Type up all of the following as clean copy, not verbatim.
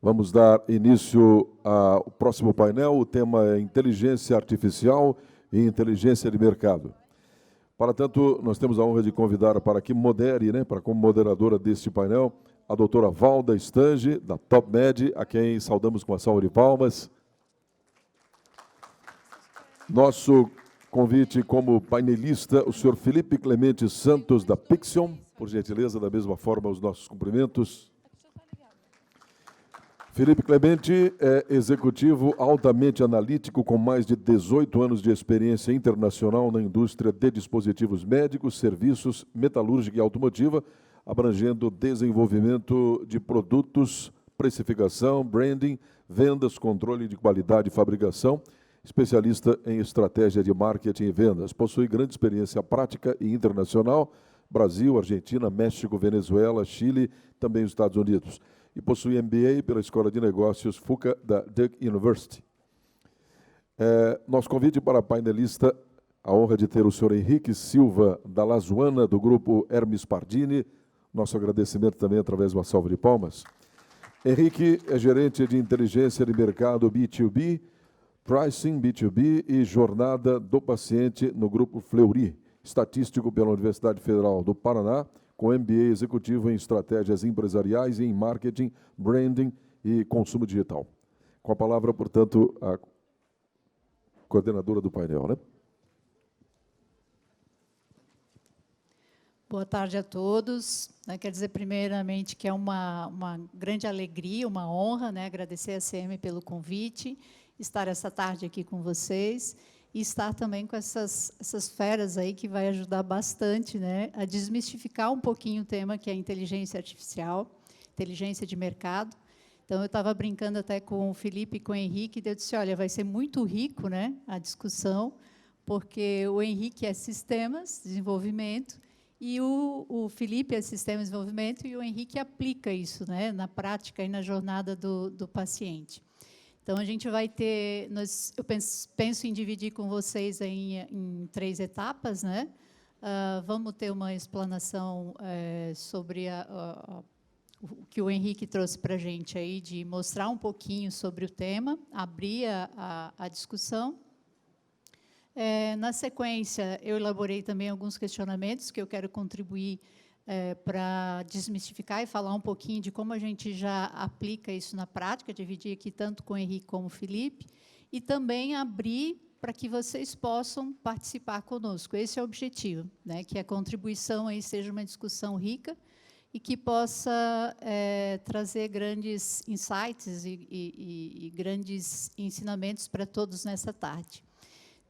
Vamos dar início ao próximo painel. O tema é Inteligência Artificial e Inteligência de Mercado. Para tanto, nós temos a honra de convidar para que modere, para como moderadora deste painel, a doutora Valda Stange, da TopMed, a quem saudamos com uma salva de palmas. Nosso convite como painelista, o senhor Felipe Clemente Santos, da Pixion. Por gentileza, da mesma forma, os nossos cumprimentos. Felipe Clemente é executivo altamente analítico com mais de 18 anos de experiência internacional na indústria de dispositivos médicos, serviços, metalúrgica e automotiva, abrangendo desenvolvimento de produtos, precificação, branding, vendas, controle de qualidade e fabricação, especialista em estratégia de marketing e vendas. Possui grande experiência prática e internacional, Brasil, Argentina, México, Venezuela, Chile, também os Estados Unidos. E possui MBA pela Escola de Negócios FUCA da Duke University. Nosso convite para a painelista, a honra de ter o senhor Henrique Silva, da Lazuana, do grupo Hermes Pardini. Nosso agradecimento também através de uma salva de palmas. Henrique é gerente de inteligência de mercado B2B, pricing B2B e jornada do paciente no grupo Fleury, estatístico pela Universidade Federal do Paraná, com MBA executivo em estratégias empresariais e em marketing, branding e consumo digital. Com a palavra, portanto, a coordenadora do painel, Boa tarde a todos. Quero dizer, primeiramente, que é uma grande alegria, uma honra, agradecer a CM pelo convite, estar essa tarde aqui com vocês e estar também com essas feras aí que vai ajudar bastante a desmistificar um pouquinho o tema que é inteligência artificial, inteligência de mercado. Então, eu estava brincando até com o Felipe e com o Henrique, e eu disse, olha, vai ser muito rico a discussão, porque o Henrique é sistemas, desenvolvimento, e o Felipe é sistemas, desenvolvimento, e o Henrique aplica isso na prática e na jornada do paciente. Então, a gente vai ter, eu penso em dividir com vocês em 3 etapas. Vamos ter uma explanação sobre o que o Henrique trouxe para a gente, aí, de mostrar um pouquinho sobre o tema, abrir a discussão. Na sequência, eu elaborei também alguns questionamentos que eu quero contribuir para desmistificar e falar um pouquinho de como a gente já aplica isso na prática, dividir aqui tanto com o Henrique como o Felipe, e também abrir para que vocês possam participar conosco. Esse é o objetivo, que a contribuição aí seja uma discussão rica e que possa trazer grandes insights e grandes ensinamentos para todos nessa tarde.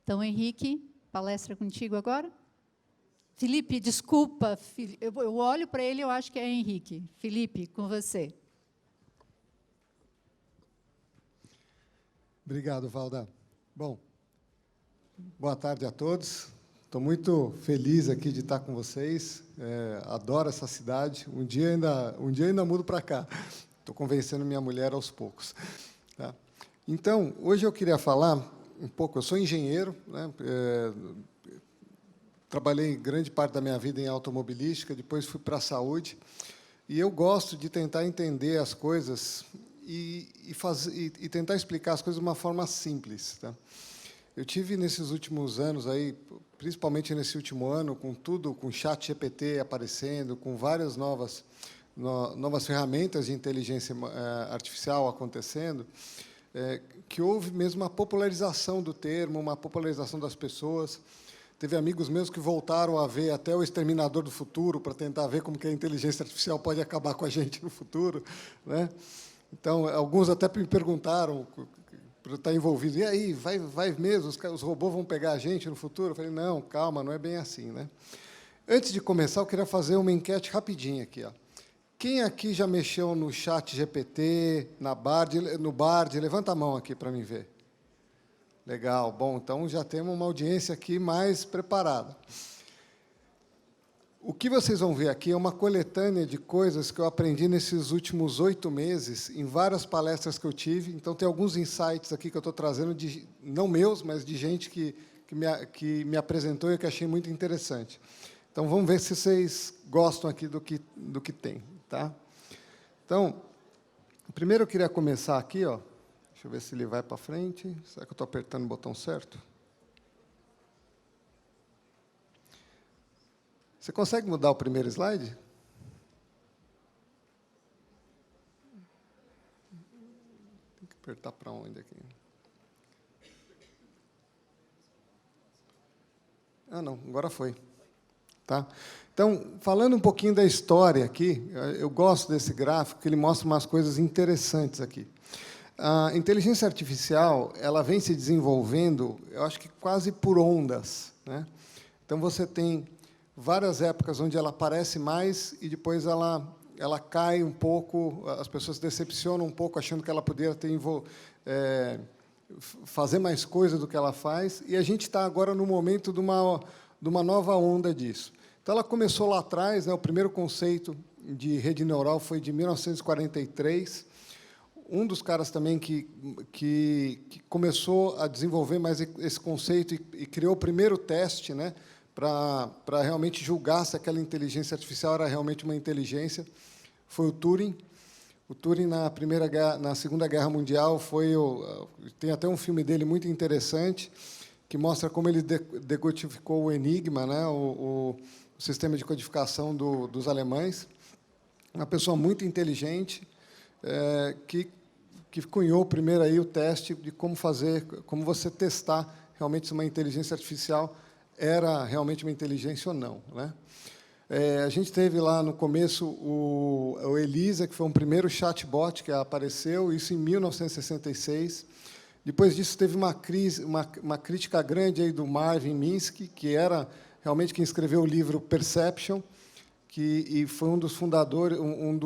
Então, Henrique, palestra contigo agora. Felipe, desculpa, eu olho para ele e eu acho que é Henrique. Felipe, com você. Obrigado, Valda. Bom, boa tarde a todos. Estou muito feliz aqui de estar com vocês. Adoro essa cidade. Um dia ainda mudo para cá. Estou convencendo minha mulher aos poucos. Tá? Então, hoje eu queria falar um pouco. Eu sou engenheiro, trabalhei grande parte da minha vida em automobilística, depois fui para a saúde, e eu gosto de tentar entender as coisas e tentar explicar as coisas de uma forma simples. Tá? Eu tive, nesses últimos anos, principalmente nesse último ano, com chat GPT aparecendo, com várias novas ferramentas de inteligência artificial acontecendo, que houve mesmo uma popularização do termo, uma popularização das pessoas. Teve amigos meus que voltaram a ver até o Exterminador do Futuro para tentar ver como que a inteligência artificial pode acabar com a gente no futuro. Então, alguns até me perguntaram, para estar envolvido, e aí, vai mesmo, os robôs vão pegar a gente no futuro? Eu falei, não, calma, não é bem assim. Antes de começar, eu queria fazer uma enquete rapidinha aqui. Quem aqui já mexeu no chat GPT, no Bard? Levanta a mão aqui para mim ver. Legal, bom, então já temos uma audiência aqui mais preparada. O que vocês vão ver aqui é uma coletânea de coisas que eu aprendi nesses últimos 8 meses, em várias palestras que eu tive. Então, tem alguns insights aqui que eu estou trazendo, não meus, mas de gente que me apresentou e que achei muito interessante. Então, vamos ver se vocês gostam aqui do que tem. Tá? Então, Primeiro eu queria começar aqui, ó. Deixa eu ver se ele vai para frente. Será que eu estou apertando o botão certo? Você consegue mudar o primeiro slide? Tem que apertar para onde aqui? Ah, não, agora foi. Tá? Então, falando um pouquinho da história aqui, eu gosto desse gráfico, que ele mostra umas coisas interessantes aqui. A inteligência artificial, ela vem se desenvolvendo, eu acho que quase por ondas, né? Então, você tem várias épocas onde ela aparece mais e depois ela cai um pouco, as pessoas se decepcionam um pouco, achando que ela poderia ter fazer mais coisa do que ela faz, e a gente está agora no momento de uma nova onda disso. Então, ela começou lá atrás, né, o primeiro conceito de rede neural foi de 1943. Um dos caras também que começou a desenvolver mais esse conceito e criou o primeiro teste, né, para realmente julgar se aquela inteligência artificial era realmente uma inteligência, foi o Turing. O Turing, na Segunda Guerra Mundial, tem até um filme dele muito interessante, que mostra como ele decodificou o Enigma, né, o sistema de codificação dos alemães. Uma pessoa muito inteligente, que cunhou primeiro aí o teste de como você testar realmente se uma inteligência artificial era realmente uma inteligência ou não, né? A gente teve lá no começo o Elisa, que foi um primeiro chatbot que apareceu, isso em 1966. Depois disso, teve uma crítica grande aí do Marvin Minsky, que era realmente quem escreveu o livro Perception, e foi um dos fundadores, um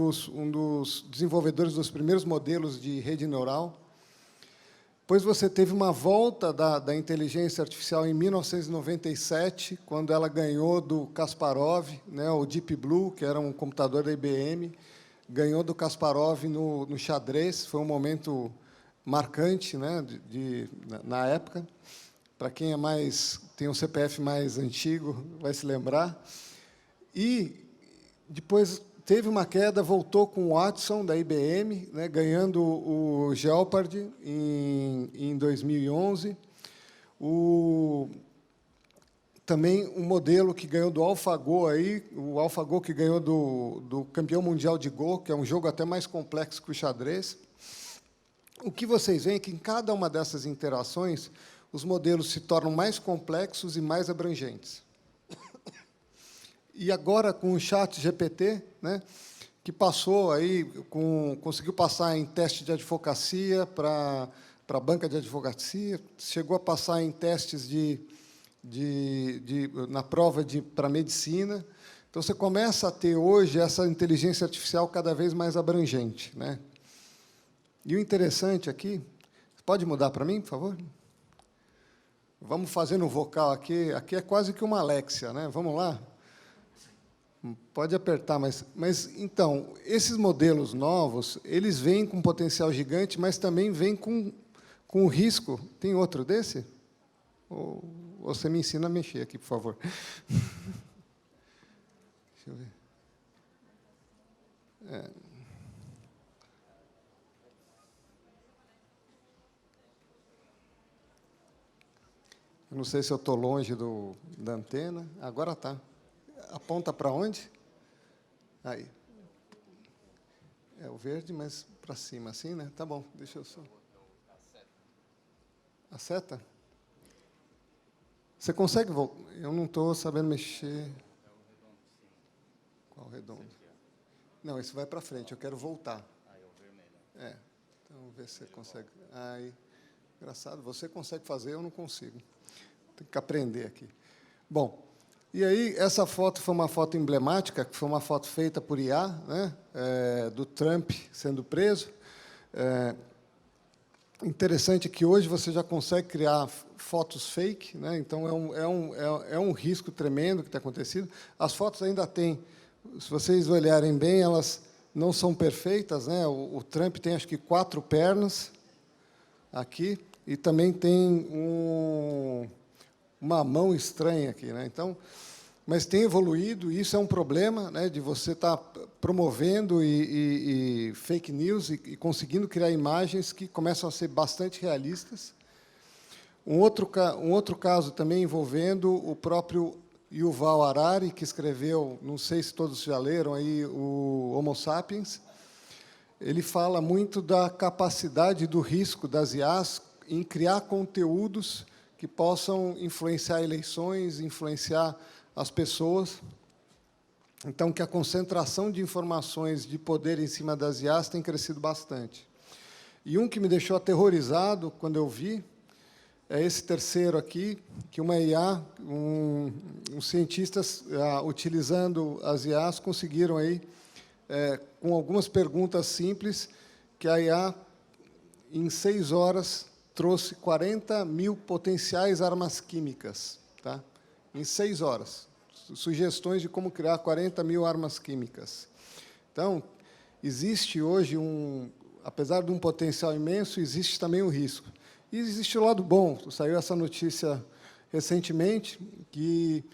dos desenvolvedores dos primeiros modelos de rede neural. Depois você teve uma volta da inteligência artificial em 1997, quando ela ganhou do Kasparov, né, o Deep Blue, que era um computador da IBM, ganhou do Kasparov no xadrez. Foi um momento marcante, né, na época. Para quem tem um CPF mais antigo, vai se lembrar. E depois teve uma queda, voltou com o Watson, da IBM, né, ganhando o Jeopardy em 2011. Também um modelo que ganhou do AlphaGo, o AlphaGo que ganhou do campeão mundial de Go, que é um jogo até mais complexo que o xadrez. O que vocês veem é que, em cada uma dessas interações, os modelos se tornam mais complexos e mais abrangentes. E agora, com o ChatGPT, né, que conseguiu passar em teste de advocacia para a banca de advocacia, chegou a passar em testes na prova para medicina. Então, você começa a ter, hoje, essa inteligência artificial cada vez mais abrangente, né? E o interessante aqui, pode mudar para mim, por favor? Vamos fazer no vocal aqui. Aqui é quase que uma Alexia, né? Vamos lá? Pode apertar, mas então, esses modelos novos, eles vêm com potencial gigante, mas também vêm com o risco. Tem outro desse? Ou você me ensina a mexer aqui, por favor. Deixa eu ver. Eu não sei se eu estou longe da antena. Agora está. Aponta para onde? Aí. É o verde, mas para cima, assim, né? Tá bom, deixa eu só. A seta? Você consegue voltar? Eu não estou sabendo mexer. Qual redondo? Não, esse vai para frente, eu quero voltar. Aí, o vermelho. Então, vamos ver se você consegue. Aí, engraçado, você consegue fazer, eu não consigo. Tem que aprender aqui. Bom, e aí essa foto foi uma foto emblemática, que foi uma foto feita por IA, né, do Trump sendo preso. Interessante que hoje você já consegue criar fotos fake, né, então é um risco tremendo que tem acontecido. As fotos ainda têm, se vocês olharem bem, elas não são perfeitas, né? O Trump tem, acho que, 4 pernas aqui, e também tem uma mão estranha aqui, né? Então, mas tem evoluído, e isso é um problema, né, de você estar promovendo e fake news e conseguindo criar imagens que começam a ser bastante realistas. Um outro caso também envolvendo o próprio Yuval Harari, que escreveu, não sei se todos já leram, aí, o Homo Sapiens. Ele fala muito da capacidade do risco das IAs em criar conteúdos que possam influenciar eleições, influenciar as pessoas. Então, que a concentração de informações de poder em cima das IAs tem crescido bastante. E um que me deixou aterrorizado quando eu vi é esse terceiro aqui, que uma IA, cientistas, utilizando as IAs, conseguiram, aí, com algumas perguntas simples, que a IA, em 6 horas, trouxe 40 mil potenciais armas químicas. Tá? Em 6 horas. Sugestões de como criar 40 mil armas químicas. Então, existe hoje, apesar de um potencial imenso, existe também um risco. E existe o lado bom. Saiu essa notícia recentemente, que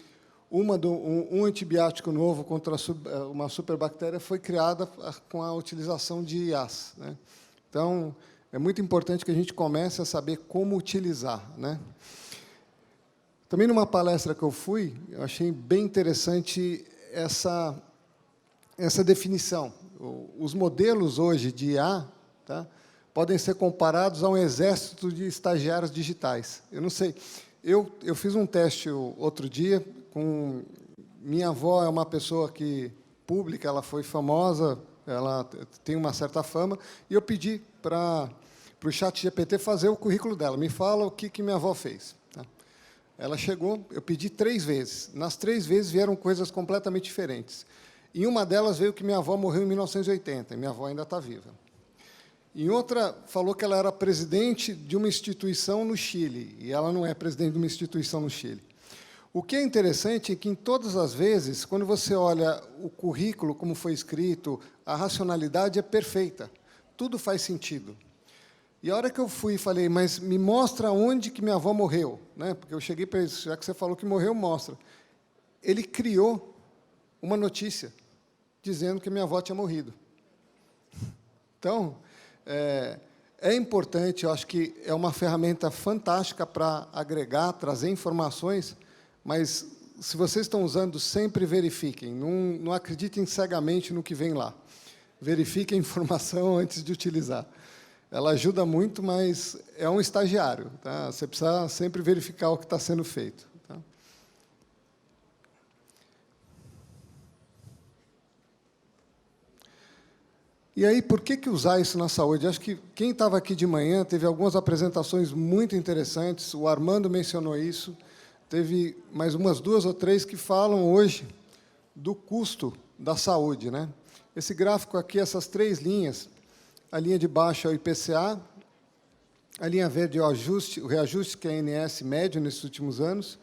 um antibiótico novo contra uma superbactéria foi criada com a utilização de IAs. Né? Então, é muito importante que a gente comece a saber como utilizar. Né? Também, numa palestra que eu fui, eu achei bem interessante essa definição. Os modelos hoje de IA, tá, podem ser comparados a um exército de estagiários digitais. Eu não sei, eu fiz um teste outro dia com minha avó, é uma pessoa pública, ela foi famosa, ela tem uma certa fama, e eu pedi para o ChatGPT fazer o currículo dela. Me fala o que minha avó fez. Tá? Ela chegou, eu pedi 3 vezes. Nas 3 vezes vieram coisas completamente diferentes. Em uma delas veio que minha avó morreu em 1980, e minha avó ainda está viva. Em outra, falou que ela era presidente de uma instituição no Chile, e ela não é presidente de uma instituição no Chile. O que é interessante é que, em todas as vezes, quando você olha o currículo, como foi escrito, a racionalidade é perfeita. Tudo faz sentido. E a hora que eu fui e falei, mas me mostra onde que minha avó morreu, né? Porque eu cheguei para ele, já que você falou que morreu, mostra. Ele criou uma notícia dizendo que minha avó tinha morrido. Então, é importante, eu acho que é uma ferramenta fantástica para agregar, trazer informações, mas, se vocês estão usando, sempre verifiquem, não acreditem cegamente no que vem lá. Verifiquem a informação antes de utilizar. Ela ajuda muito, mas é um estagiário. Tá? Você precisa sempre verificar o que está sendo feito. Tá? E aí, por que usar isso na saúde? Acho que quem estava aqui de manhã teve algumas apresentações muito interessantes, o Armando mencionou isso, teve mais umas 2 ou 3 que falam hoje do custo da saúde. Né? Esse gráfico aqui, essas 3 linhas, a linha de baixo é o IPCA, a linha verde é o reajuste, que é a ANS médio nesses últimos anos,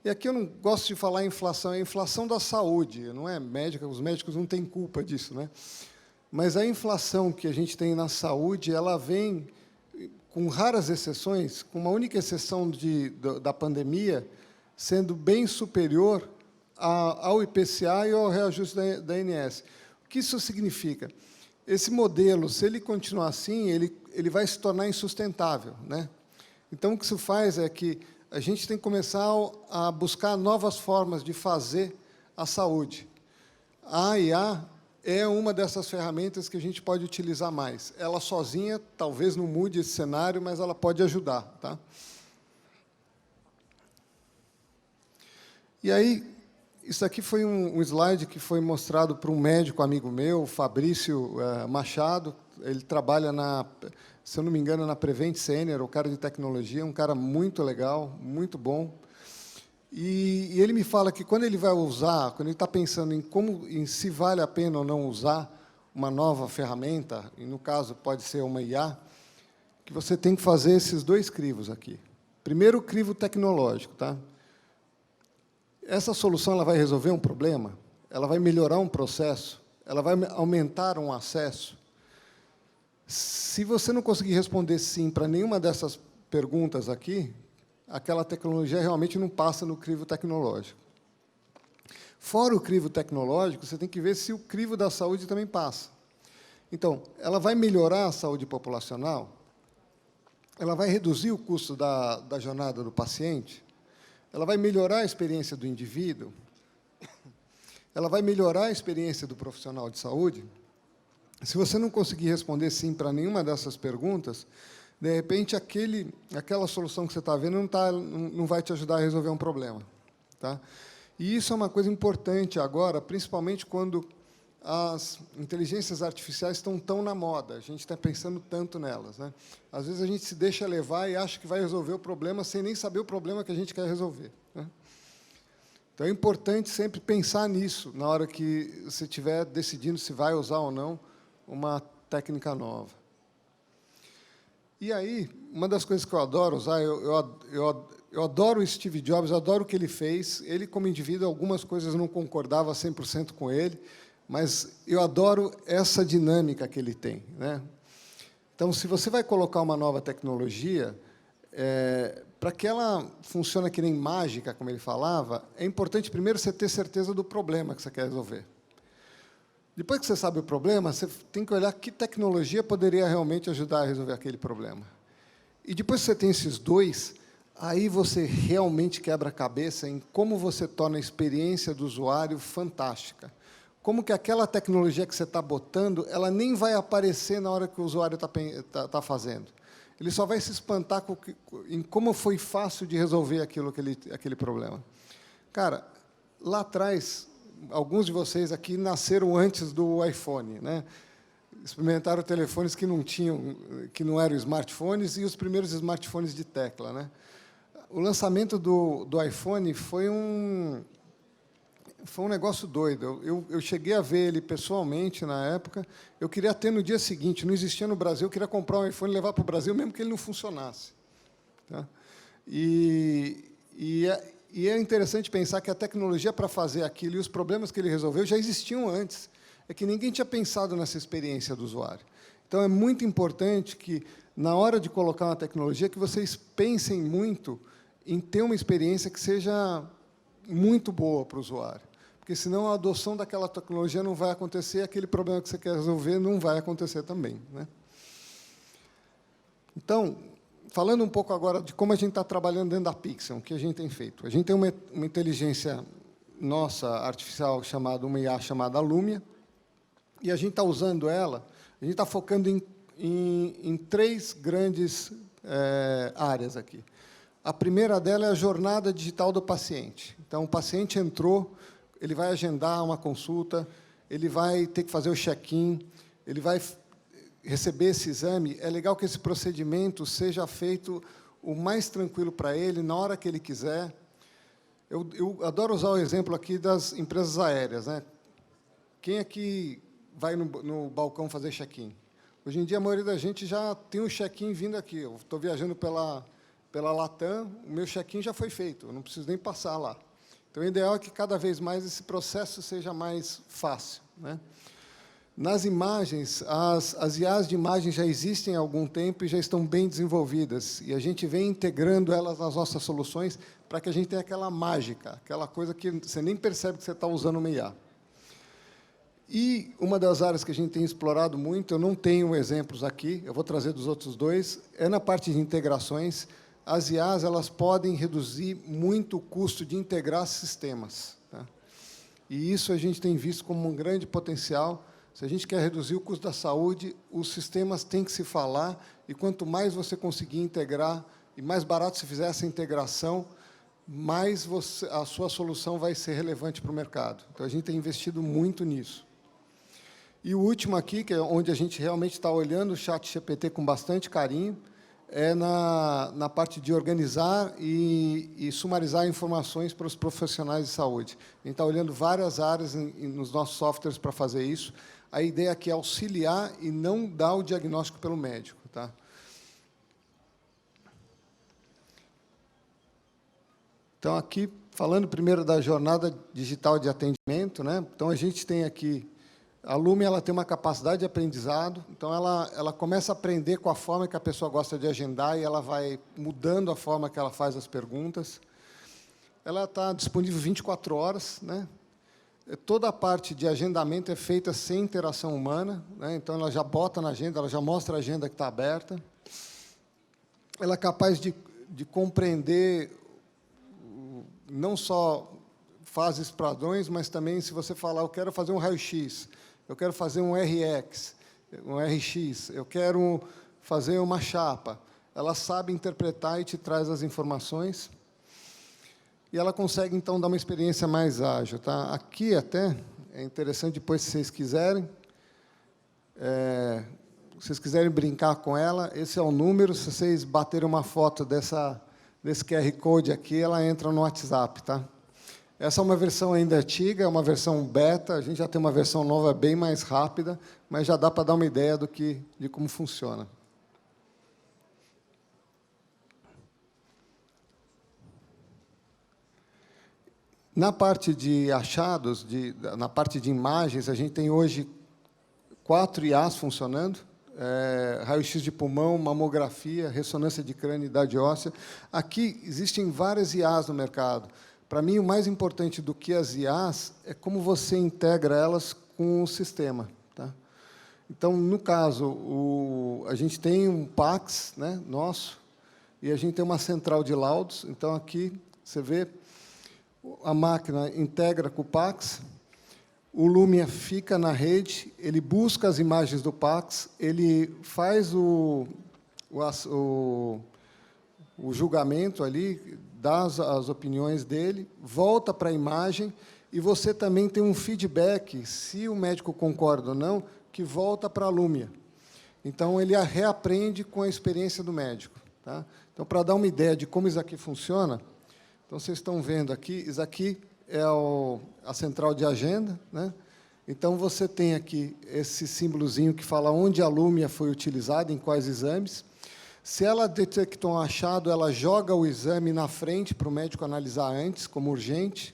e aqui eu não gosto de falar em inflação, é a inflação da saúde, não é médica, os médicos não têm culpa disso, né? Mas a inflação que a gente tem na saúde, ela vem, com raras exceções, com uma única exceção da pandemia, sendo bem superior ao IPCA e ao reajuste da ANS. O que isso significa? Esse modelo, se ele continuar assim, ele vai se tornar insustentável. Né? Então, o que isso faz é que a gente tem que começar a buscar novas formas de fazer a saúde. A IA é uma dessas ferramentas que a gente pode utilizar mais. Ela sozinha talvez não mude esse cenário, mas ela pode ajudar. Tá? E aí, isso aqui foi um slide que foi mostrado por um médico amigo meu, Fabrício Machado. Ele trabalha, se eu não me engano, na Prevent Senior, o cara de tecnologia, um cara muito legal, muito bom. E ele me fala que, quando ele vai usar, quando ele está pensando em se vale a pena ou não usar uma nova ferramenta, e, no caso, pode ser uma IA, que você tem que fazer esses 2 crivos aqui. Primeiro, o crivo tecnológico. Tá? Essa solução ela vai resolver um problema? Ela vai melhorar um processo? Ela vai aumentar um acesso? Se você não conseguir responder sim para nenhuma dessas perguntas aqui, aquela tecnologia realmente não passa no crivo tecnológico. Fora o crivo tecnológico, você tem que ver se o crivo da saúde também passa. Então, ela vai melhorar a saúde populacional? Ela vai reduzir o custo da jornada do paciente? Ela vai melhorar a experiência do indivíduo? Ela vai melhorar a experiência do profissional de saúde? Se você não conseguir responder sim para nenhuma dessas perguntas, de repente, aquela solução que você está vendo não vai te ajudar a resolver um problema. Tá? E isso é uma coisa importante agora, principalmente quando as inteligências artificiais estão tão na moda, a gente está pensando tanto nelas, né? Às vezes a gente se deixa levar e acha que vai resolver o problema sem nem saber o problema que a gente quer resolver, né? Então, é importante sempre pensar nisso, na hora que você estiver decidindo se vai usar ou não uma técnica nova. E aí, uma das coisas que eu adoro usar, eu adoro o Steve Jobs, eu adoro o que ele fez. Ele, como indivíduo, algumas coisas eu não concordava 100% com ele, mas eu adoro essa dinâmica que ele tem, né? Então, se você vai colocar uma nova tecnologia, para que ela funcione que nem mágica, como ele falava, é importante, primeiro, você ter certeza do problema que você quer resolver. Depois que você sabe o problema, você tem que olhar que tecnologia poderia realmente ajudar a resolver aquele problema. E depois que você tem esses dois, aí você realmente quebra a cabeça em como você torna a experiência do usuário fantástica. Como que aquela tecnologia que você está botando, ela nem vai aparecer na hora que o usuário está fazendo. Ele só vai se espantar em como foi fácil de resolver aquele problema. Cara, lá atrás, alguns de vocês aqui nasceram antes do iPhone, né? Experimentaram telefones que não eram smartphones e os primeiros smartphones de tecla, né? O lançamento do iPhone foi um negócio doido. Eu cheguei a ver ele pessoalmente na época. Eu queria ter no dia seguinte, não existia no Brasil, eu queria comprar um iPhone e levar para o Brasil, mesmo que ele não funcionasse. Tá? E é interessante pensar que a tecnologia para fazer aquilo e os problemas que ele resolveu já existiam antes. É que ninguém tinha pensado nessa experiência do usuário. Então, é muito importante que, na hora de colocar uma tecnologia, que vocês pensem muito em ter uma experiência que seja muito boa para o usuário. Porque, senão, a adoção daquela tecnologia não vai acontecer, aquele problema que você quer resolver não vai acontecer também, né? Então, falando um pouco agora de como a gente está trabalhando dentro da Pixel, o que a gente tem feito. A gente tem uma inteligência nossa, artificial, uma IA chamada Lumia, e a gente está usando ela, a gente está focando em três grandes áreas aqui. A primeira dela é a jornada digital do paciente. Então, o paciente entrou, ele vai agendar uma consulta, ele vai ter que fazer o check-in, ele vai receber esse exame. É legal que esse procedimento seja feito o mais tranquilo para ele, na hora que ele quiser. Eu adoro usar o exemplo aqui das empresas aéreas, né? Quem aqui vai no balcão fazer check-in? Hoje em dia, a maioria da gente já tem um check-in vindo aqui. Eu estou viajando pela Latam, o meu check-in já foi feito, eu não preciso nem passar lá. Então, o ideal é que, cada vez mais, esse processo seja mais fácil, né? Nas imagens, as IAs de imagem já existem há algum tempo e já estão bem desenvolvidas. E a gente vem integrando elas nas nossas soluções para que a gente tenha aquela mágica, aquela coisa que você nem percebe que você está usando uma IA. E uma das áreas que a gente tem explorado muito, eu não tenho exemplos aqui, eu vou trazer dos outros dois, é na parte de integrações. As IAs elas podem reduzir muito o custo de integrar sistemas, tá? E isso a gente tem visto como um grande potencial. Se a gente quer reduzir o custo da saúde, os sistemas têm que se falar, e quanto mais você conseguir integrar, e mais barato se fizer essa integração, mais a sua solução vai ser relevante para o mercado. Então, a gente tem investido muito nisso. E o último aqui, que é onde a gente realmente está olhando o ChatGPT com bastante carinho, é na parte de organizar e sumarizar informações para os profissionais de saúde. A gente está olhando várias áreas nos nossos softwares para fazer isso. A ideia aqui é auxiliar e não dar o diagnóstico pelo médico, tá? Então, aqui, falando primeiro da jornada digital de atendimento, né? Então, a gente tem aqui, a Lumia ela tem uma capacidade de aprendizado, então ela começa a aprender com a forma que a pessoa gosta de agendar e ela vai mudando a forma que ela faz as perguntas. Ela está disponível 24 horas, né? Toda a parte de agendamento é feita sem interação humana, né? Então, ela já bota na agenda, ela já mostra a agenda que está aberta. Ela é capaz de compreender não só fases padrões, mas também, se você falar, eu quero fazer um raio-x, eu quero fazer um RX, eu quero fazer uma chapa. Ela sabe interpretar e te traz as informações. E ela consegue, então, dar uma experiência mais ágil. Tá? Aqui, até, é interessante, depois, se vocês quiserem, brincar com ela, esse é o número. Se vocês baterem uma foto desse QR Code aqui, ela entra no WhatsApp. Tá? Essa é uma versão ainda antiga, é uma versão beta. A gente já tem uma versão nova bem mais rápida, mas já dá para dar uma ideia de como funciona. Na parte de achados, na parte de imagens, a gente tem hoje 4 IAs funcionando, raio-x de pulmão, mamografia, ressonância de crânio e idade óssea. Aqui existem várias IAs no mercado. Para mim, o mais importante do que as IAs é como você integra elas com o sistema. Tá? Então, no caso, a gente tem um PACS, né, nosso, e a gente tem uma central de laudos. Então, aqui, você vê, a máquina integra com o PACS, o Lumia fica na rede, ele busca as imagens do PACS, ele faz o julgamento ali, dá as opiniões dele, volta para a imagem, e você também tem um feedback, se o médico concorda ou não, que volta para a Lumia. Então, ele reaprende com a experiência do médico. Tá? Então, para dar uma ideia de como isso aqui funciona, então, vocês estão vendo aqui, isso aqui é a central de agenda. Né? Então, você tem aqui esse símbolozinho que fala onde a Lumia foi utilizada, em quais exames. Se ela detectou um achado, ela joga o exame na frente para o médico analisar antes, como urgente.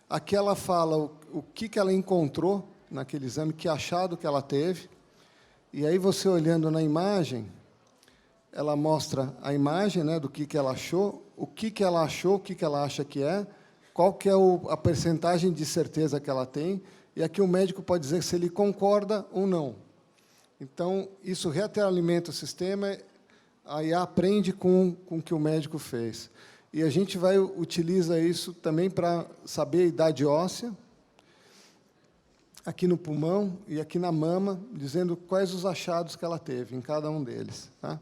Aqui ela fala o que ela encontrou naquele exame, que achado que ela teve. E aí, você olhando na imagem, ela mostra a imagem, né, do que ela achou, o que ela achou, o que ela acha que é, qual que é a percentagem de certeza que ela tem, e aqui o médico pode dizer se ele concorda ou não. Então, isso retroalimenta o sistema, aí aprende com o que o médico fez. E a gente utiliza isso também para saber a idade óssea, aqui no pulmão e aqui na mama, dizendo quais os achados que ela teve em cada um deles. Tá?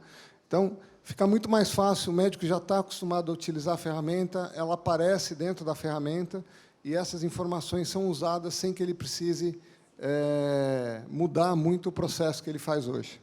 Então, fica muito mais fácil, o médico já está acostumado a utilizar a ferramenta, ela aparece dentro da ferramenta, e essas informações são usadas sem que ele precise mudar muito o processo que ele faz hoje.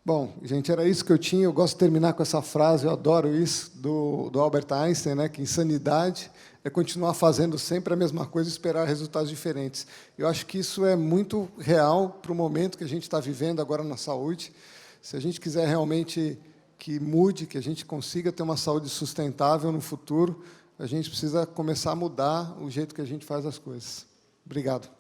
Bom, gente, era isso que eu tinha. Eu gosto de terminar com essa frase, eu adoro isso, do Albert Einstein, né, que insanidade é continuar fazendo sempre a mesma coisa e esperar resultados diferentes. Eu acho que isso é muito real para o momento que a gente está vivendo agora na saúde. Se a gente quiser realmente que mude, que a gente consiga ter uma saúde sustentável no futuro, a gente precisa começar a mudar o jeito que a gente faz as coisas. Obrigado.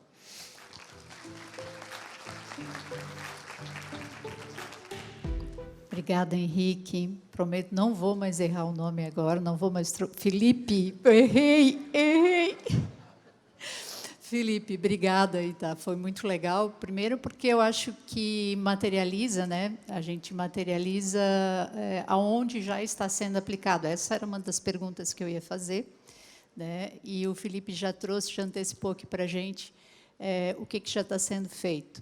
Obrigada, Henrique. Prometo, não vou mais errar o nome agora, não vou mais... Felipe, errei. Felipe, obrigada, Ita. Foi muito legal. Primeiro, porque eu acho que materializa, né? A gente materializa aonde já está sendo aplicado. Essa era uma das perguntas que eu ia fazer, né? E o Felipe já antecipou aqui para a gente o que já está sendo feito.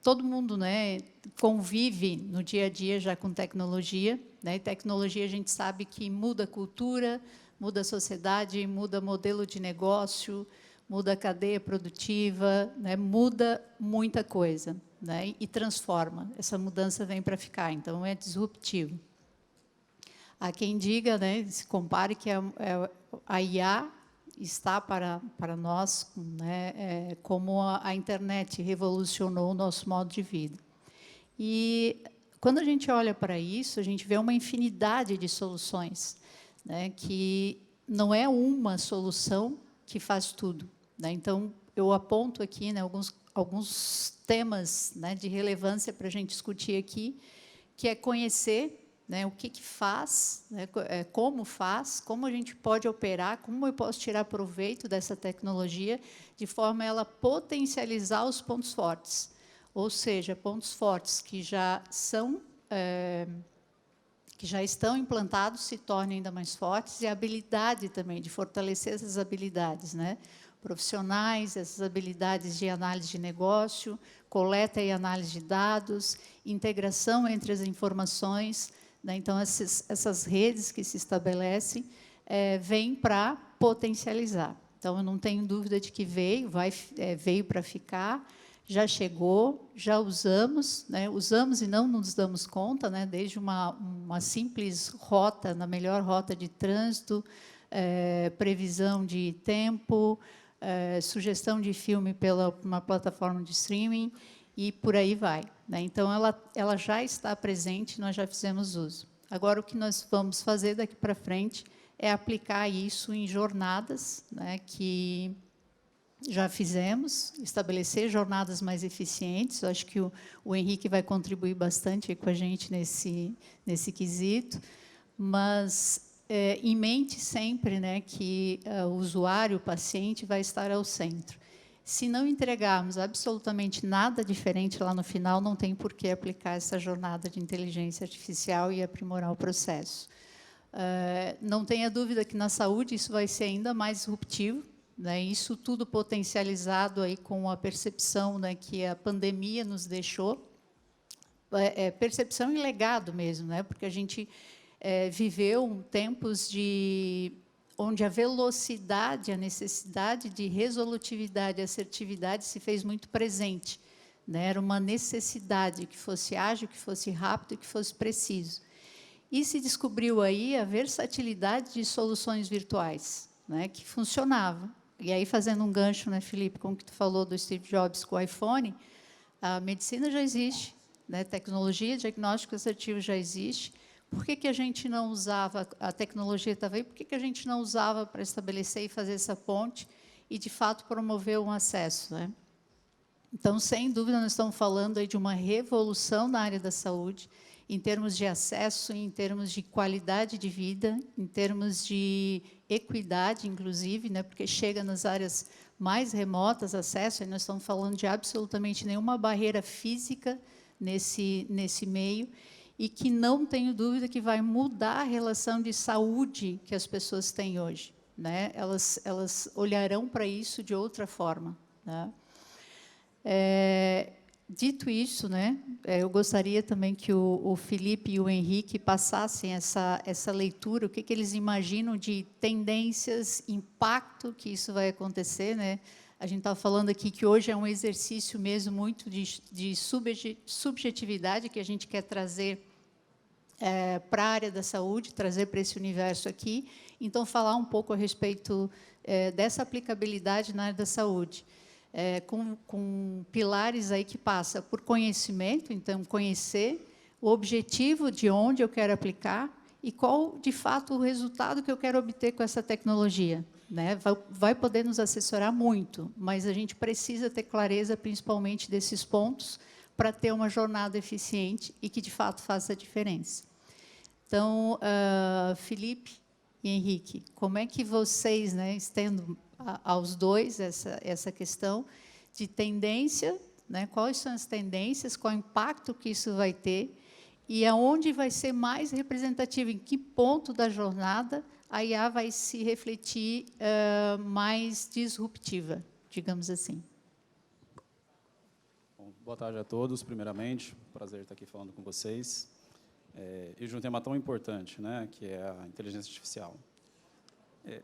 Todo mundo, né, convive no dia a dia já com tecnologia, né? E tecnologia a gente sabe que muda a cultura, muda a sociedade, muda modelo de negócio, muda a cadeia produtiva, né? Muda muita coisa, né? E transforma. Essa mudança vem para ficar, então é disruptivo. Há quem diga, né, se compare que a IA está para nós, né, como a internet revolucionou o nosso modo de vida. E, quando a gente olha para isso, a gente vê uma infinidade de soluções, né, que não é uma solução que faz tudo. Né? Então, eu aponto aqui, né, alguns temas, né, de relevância para a gente discutir aqui, que é conhecer né, o que faz, né, como a gente pode operar, como eu posso tirar proveito dessa tecnologia, de forma a ela potencializar os pontos fortes. Ou seja, pontos fortes que já estão implantados se tornem ainda mais fortes, e a habilidade também de fortalecer essas habilidades, né, profissionais, essas habilidades de análise de negócio, coleta e análise de dados, integração entre as informações, né, então essas redes que se estabelecem vêm para potencializar. Então, eu não tenho dúvida de que veio para ficar, já chegou, já usamos, né, usamos e não nos damos conta, né, desde uma simples rota, na melhor rota de trânsito, previsão de tempo, sugestão de filme pela uma plataforma de streaming, e por aí vai, né? Então, ela já está presente, nós já fizemos uso. Agora, o que nós vamos fazer daqui para frente é aplicar isso em jornadas, né, que já fizemos, estabelecer jornadas mais eficientes. Eu acho que o Henrique vai contribuir bastante com a gente nesse quesito, mas em mente sempre, né, que o usuário, o paciente, vai estar ao centro. Se não entregarmos absolutamente nada diferente lá no final, não tem por que aplicar essa jornada de inteligência artificial e aprimorar o processo. Não tenha dúvida que na saúde isso vai ser ainda mais disruptivo, né? Isso tudo potencializado aí com a percepção, né, que a pandemia nos deixou, percepção e legado mesmo, né? Porque a gente viveu tempos onde a velocidade, a necessidade de resolutividade, assertividade se fez muito presente, né? Era uma necessidade que fosse ágil, que fosse rápido, que fosse preciso. E se descobriu aí a versatilidade de soluções virtuais, né, que funcionava. E aí, fazendo um gancho, né, Felipe, como que tu falou do Steve Jobs com o iPhone, a medicina já existe, né, tecnologia, diagnóstico assertivo já existe. Por que a gente não usava, a tecnologia estava aí, por que a gente não usava para estabelecer e fazer essa ponte e, de fato, promover um acesso, né? Então, sem dúvida, nós estamos falando aí de uma revolução na área da saúde, em termos de acesso, em termos de qualidade de vida, em termos de equidade, inclusive, né, porque chega nas áreas mais remotas, acesso, e nós estamos falando de absolutamente nenhuma barreira física nesse meio, e que não tenho dúvida que vai mudar a relação de saúde que as pessoas têm hoje, né? Elas olharão para isso de outra forma, né? Dito isso, né, eu gostaria também que o Felipe e o Henrique passassem essa leitura, o que eles imaginam de tendências, impacto que isso vai acontecer, né? A gente estava falando aqui que hoje é um exercício mesmo muito de subjetividade que a gente quer trazer para a área da saúde, trazer para esse universo aqui. Então, falar um pouco a respeito dessa aplicabilidade na área da saúde. Com pilares aí que passa por conhecimento, então, conhecer o objetivo de onde eu quero aplicar e qual, de fato, o resultado que eu quero obter com essa tecnologia, né? Vai poder nos assessorar muito, mas a gente precisa ter clareza, principalmente, desses pontos, para ter uma jornada eficiente e que, de fato, faça a diferença. Então, Felipe e Henrique, como é que vocês, né, estendo aos dois essa questão de tendência, né, quais são as tendências, qual o impacto que isso vai ter e aonde vai ser mais representativo, em que ponto da jornada a IA vai se refletir mais disruptiva, digamos assim. Bom, boa tarde a todos, primeiramente, prazer estar aqui falando com vocês. E de um tema tão importante, né, que é a inteligência artificial.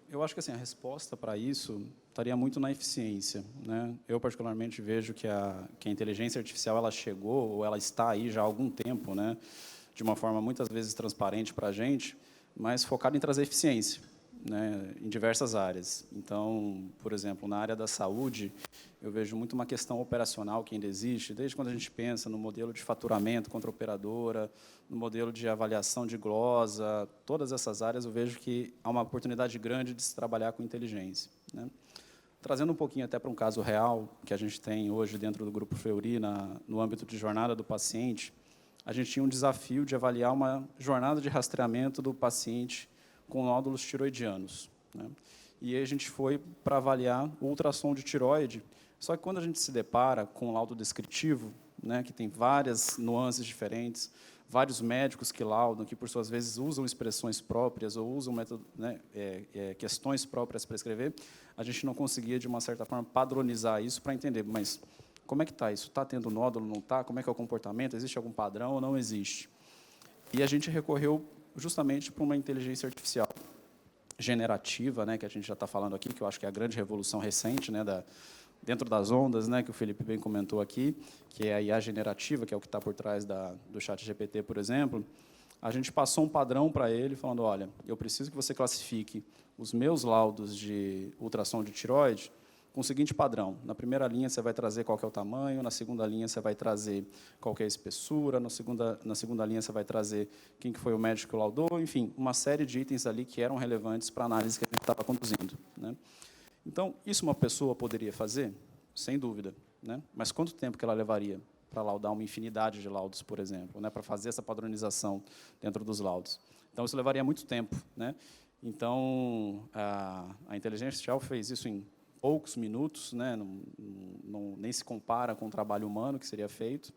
Eu acho que assim, a resposta para isso estaria muito na eficiência, né? Eu, particularmente, vejo que a inteligência artificial ela chegou, ou ela está aí já há algum tempo, né? De uma forma muitas vezes transparente para a gente, mas focada em trazer eficiência, né? Em diversas áreas. Então, por exemplo, na área da saúde, eu vejo muito uma questão operacional que ainda existe, desde quando a gente pensa no modelo de faturamento contra operadora, no modelo de avaliação de glosa, todas essas áreas eu vejo que há uma oportunidade grande de se trabalhar com inteligência, né? Trazendo um pouquinho até para um caso real que a gente tem hoje dentro do Grupo Fleury, no âmbito de jornada do paciente, a gente tinha um desafio de avaliar uma jornada de rastreamento do paciente com nódulos tiroidianos, né? E aí a gente foi para avaliar o ultrassom de tiroide, só que quando a gente se depara com o laudo descritivo, né, que tem várias nuances diferentes, vários médicos que laudam, que por suas vezes usam expressões próprias ou usam questões próprias para escrever, a gente não conseguia, de uma certa forma, padronizar isso para entender, mas como é que está isso? Está tendo nódulo, não está? Como é que é o comportamento? Existe algum padrão ou não existe? E a gente recorreu justamente para uma inteligência artificial generativa, né, que a gente já está falando aqui, que eu acho que é a grande revolução recente, né, dentro das ondas, né, que o Felipe bem comentou aqui, que é a IA generativa, que é o que está por trás do ChatGPT, por exemplo. A gente passou um padrão para ele, falando, olha, eu preciso que você classifique os meus laudos de ultrassom de tireoide com o seguinte padrão: na primeira linha você vai trazer qual que é o tamanho, na segunda linha você vai trazer qual que é a espessura, na segunda linha você vai trazer quem que foi o médico que laudou, enfim, uma série de itens ali que eram relevantes para a análise que a gente estava conduzindo, né? Então, isso uma pessoa poderia fazer? Sem dúvida, né? Mas quanto tempo que ela levaria para laudar uma infinidade de laudos, por exemplo, né, para fazer essa padronização dentro dos laudos? Então, isso levaria muito tempo, né? Então, a inteligência artificial fez isso em poucos minutos, né? Nem se compara com o trabalho humano que seria feito,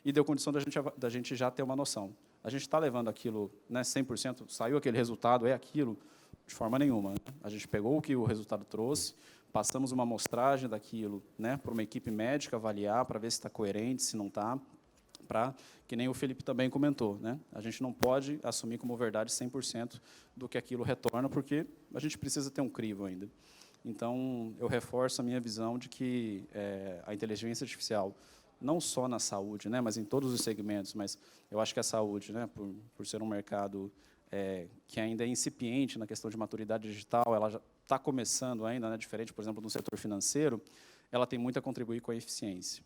e deu condição da gente já ter uma noção. A gente está levando aquilo, né, 100%, saiu aquele resultado, é aquilo? De forma nenhuma, né? A gente pegou o que o resultado trouxe, passamos uma amostragem daquilo, né, para uma equipe médica avaliar, para ver se está coerente, se não está, que nem o Felipe também comentou, né? A gente não pode assumir como verdade 100% do que aquilo retorna, porque a gente precisa ter um crivo ainda. Então, eu reforço a minha visão de que a inteligência artificial, não só na saúde, né, mas em todos os segmentos, mas eu acho que a saúde, né, por ser um mercado que ainda é incipiente na questão de maturidade digital, ela já está começando ainda, né, diferente, por exemplo, do setor financeiro, ela tem muito a contribuir com a eficiência.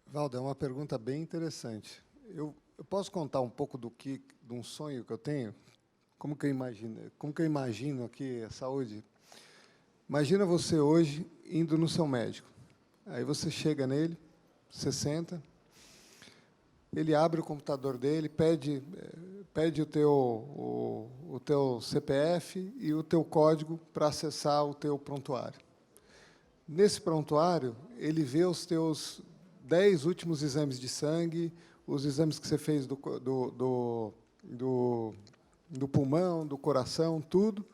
Valdo, é uma pergunta bem interessante. Eu posso contar um pouco de um sonho que eu tenho? Como que eu imagino aqui a saúde? Imagina você hoje indo no seu médico. Aí você chega nele, você senta, ele abre o computador dele, pede o teu CPF e o teu código para acessar o teu prontuário. Nesse prontuário, ele vê os teus 10 últimos exames de sangue, os exames que você fez do pulmão, do coração, tudo.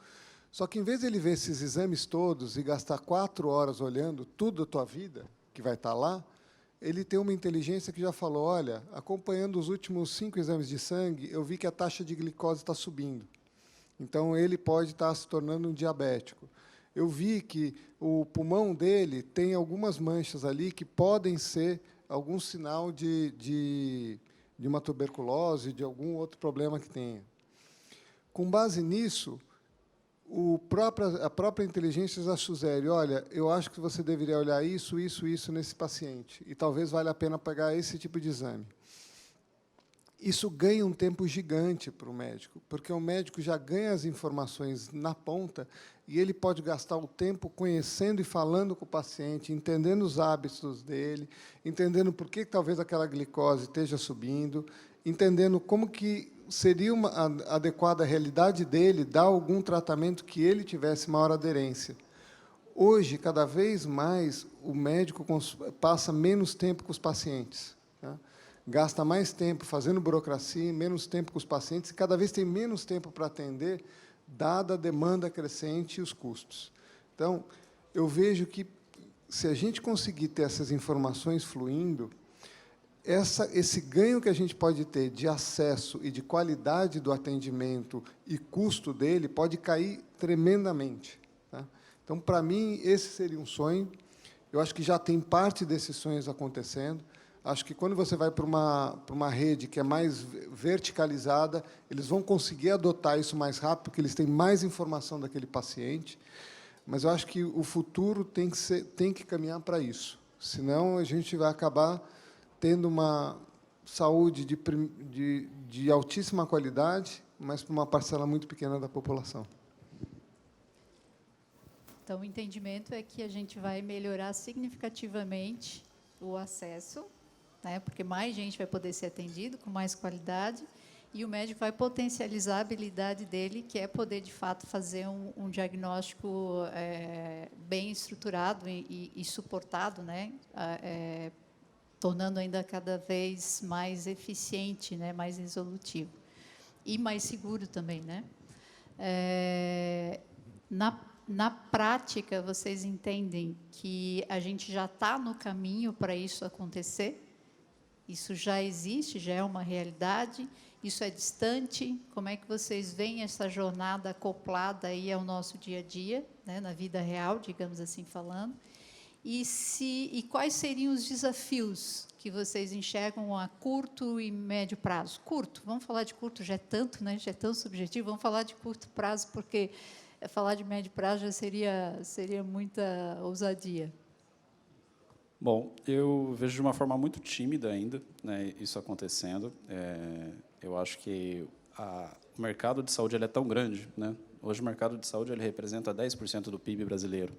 Só que, em vez de ele ver esses exames todos e gastar 4 horas olhando tudo da tua vida, que vai estar lá, ele tem uma inteligência que já falou, olha, acompanhando os últimos 5 exames de sangue, eu vi que a taxa de glicose está subindo. Então, ele pode estar se tornando um diabético. Eu vi que o pulmão dele tem algumas manchas ali que podem ser algum sinal de uma tuberculose, de algum outro problema que tenha. Com base nisso, a própria inteligência já sugere, olha, eu acho que você deveria olhar isso nesse paciente, e talvez valha a pena pegar esse tipo de exame. Isso ganha um tempo gigante para o médico, porque o médico já ganha as informações na ponta e ele pode gastar o tempo conhecendo e falando com o paciente, entendendo os hábitos dele, entendendo por que talvez aquela glicose esteja subindo, entendendo como que seria uma adequada à realidade dele, dar algum tratamento que ele tivesse maior aderência. Hoje, cada vez mais, o médico passa menos tempo com os pacientes, tá? Gasta mais tempo fazendo burocracia, menos tempo com os pacientes, e cada vez tem menos tempo para atender, dada a demanda crescente e os custos. Então, eu vejo que, se a gente conseguir ter essas informações fluindo, esse ganho que a gente pode ter de acesso e de qualidade do atendimento e custo dele pode cair tremendamente, tá? Então, para mim, esse seria um sonho. Eu acho que já tem parte desses sonhos acontecendo. Acho que, quando você vai para uma rede que é mais verticalizada, eles vão conseguir adotar isso mais rápido, porque eles têm mais informação daquele paciente. Mas eu acho que o futuro tem que caminhar para isso. Senão, a gente vai acabar tendo uma saúde de altíssima qualidade, mas para uma parcela muito pequena da população. Então, o entendimento é que a gente vai melhorar significativamente o acesso, né, porque mais gente vai poder ser atendido com mais qualidade, e o médico vai potencializar a habilidade dele, que é poder, de fato, fazer um diagnóstico bem estruturado e suportado, né, tornando ainda cada vez mais eficiente, né, mais resolutivo. E mais seguro também, né? Na prática, vocês entendem que a gente já está no caminho para isso acontecer? Isso já existe, já é uma realidade? Isso é distante? Como é que vocês veem essa jornada acoplada aí ao nosso dia a dia, né, na vida real, digamos assim falando? E quais seriam os desafios que vocês enxergam a curto e médio prazo? Curto, vamos falar de curto, já é tanto, né, já é tão subjetivo, vamos falar de curto prazo, porque falar de médio prazo já seria muita ousadia. Bom, eu vejo de uma forma muito tímida ainda, né, isso acontecendo. Eu acho que o mercado de saúde ele é tão grande, né? Hoje o mercado de saúde ele representa 10% do PIB brasileiro.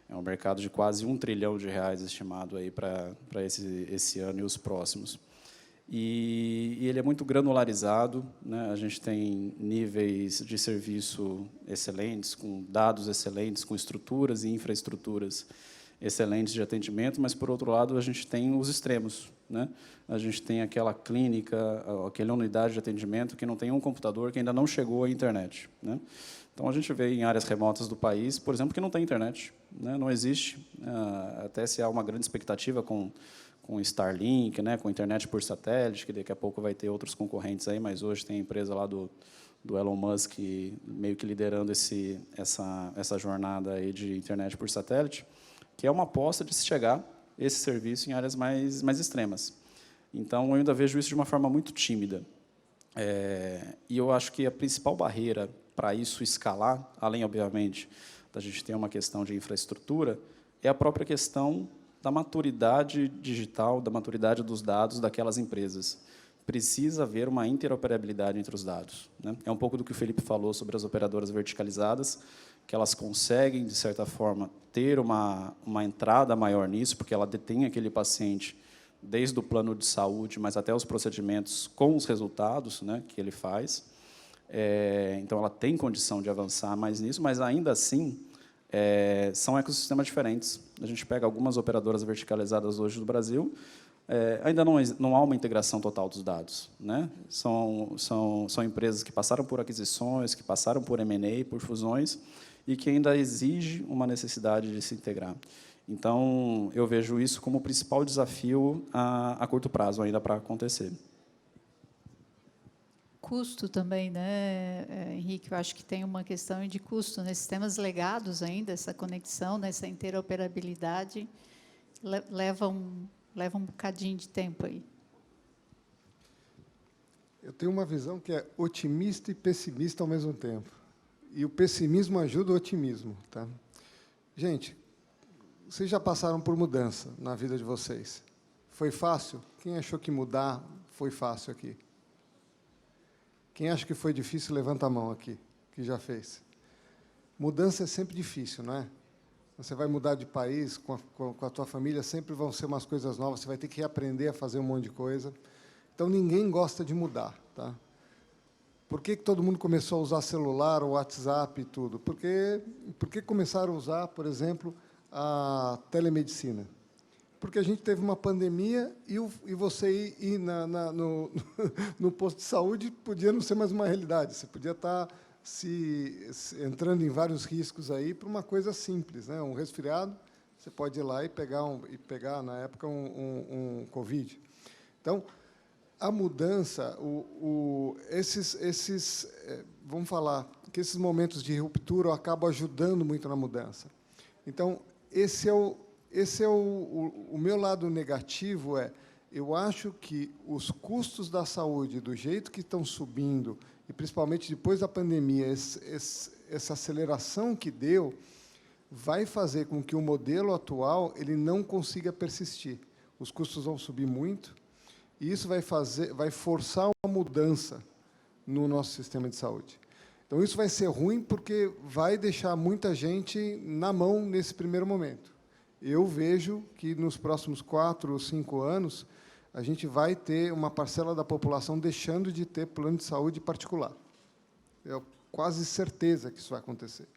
É um mercado de quase R$1 trilhão estimado aí para esse ano e os próximos. E ele é muito granularizado, né? A gente tem níveis de serviço excelentes, com dados excelentes, com estruturas e infraestruturas excelentes de atendimento, mas, por outro lado, a gente tem os extremos, né? A gente tem aquela clínica, aquela unidade de atendimento que não tem um computador, que ainda não chegou à internet, né? Então, a gente vê em áreas remotas do país, por exemplo, que não tem internet, né? Não existe, até se há uma grande expectativa com Starlink, né, com internet por satélite, que daqui a pouco vai ter outros concorrentes aí, mas hoje tem a empresa lá do Elon Musk meio que liderando essa jornada aí de internet por satélite, que é uma aposta de se chegar esse serviço em áreas mais extremas. Então, eu ainda vejo isso de uma forma muito tímida. E eu acho que a principal barreira para isso escalar, além, obviamente, da gente ter uma questão de infraestrutura, é a própria questão da maturidade digital, da maturidade dos dados daquelas empresas. Precisa haver uma interoperabilidade entre os dados, né? É um pouco do que o Felipe falou sobre as operadoras verticalizadas, que elas conseguem, de certa forma, ter uma entrada maior nisso, porque ela detém aquele paciente desde o plano de saúde, mas até os procedimentos com os resultados, né, que ele faz. Então, ela tem condição de avançar mais nisso, mas, ainda assim, são ecossistemas diferentes. A gente pega algumas operadoras verticalizadas hoje do Brasil, ainda não há uma integração total dos dados, né? São empresas que passaram por aquisições, que passaram por M&A, por fusões, e que ainda exige uma necessidade de se integrar. Então, eu vejo isso como o principal desafio a curto prazo ainda para acontecer. Custo também, né, Henrique? Eu acho que tem uma questão de custo, né? Sistemas legados ainda, essa conexão, né, essa interoperabilidade, leva um bocadinho de tempo aí. Eu tenho uma visão que é otimista e pessimista ao mesmo tempo. E o pessimismo ajuda o otimismo, tá? Gente, vocês já passaram por mudança na vida de vocês. Foi fácil? Quem achou que mudar foi fácil aqui? Quem acha que foi difícil, levanta a mão aqui, que já fez. Mudança é sempre difícil, não é? Você vai mudar de país, com a tua família, sempre vão ser umas coisas novas, você vai ter que reaprender a fazer um monte de coisa. Então, ninguém gosta de mudar, tá? Por que todo mundo começou a usar celular, o WhatsApp e tudo? Por que começaram a usar, por exemplo, a telemedicina? Porque a gente teve uma pandemia e você ir no posto de saúde podia não ser mais uma realidade. Você podia estar entrando em vários riscos aí por uma coisa simples, né? Um resfriado, você pode ir lá e pegar na época, um Covid. Então, a mudança, vamos falar que esses momentos de ruptura acabam ajudando muito na mudança. Então, esse é o meu lado negativo, eu acho que os custos da saúde, do jeito que estão subindo, e principalmente depois da pandemia, essa aceleração que deu, vai fazer com que o modelo atual ele não consiga persistir. Os custos vão subir muito, e isso vai forçar uma mudança no nosso sistema de saúde. Então, isso vai ser ruim porque vai deixar muita gente na mão nesse primeiro momento. Eu vejo que, nos próximos 4 ou 5 anos, a gente vai ter uma parcela da população deixando de ter plano de saúde particular. É quase certeza que isso vai acontecer.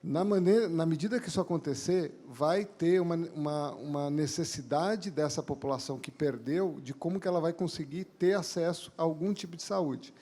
Na medida que isso acontecer, vai ter uma necessidade dessa população que perdeu de como que ela vai conseguir ter acesso a algum tipo de saúde.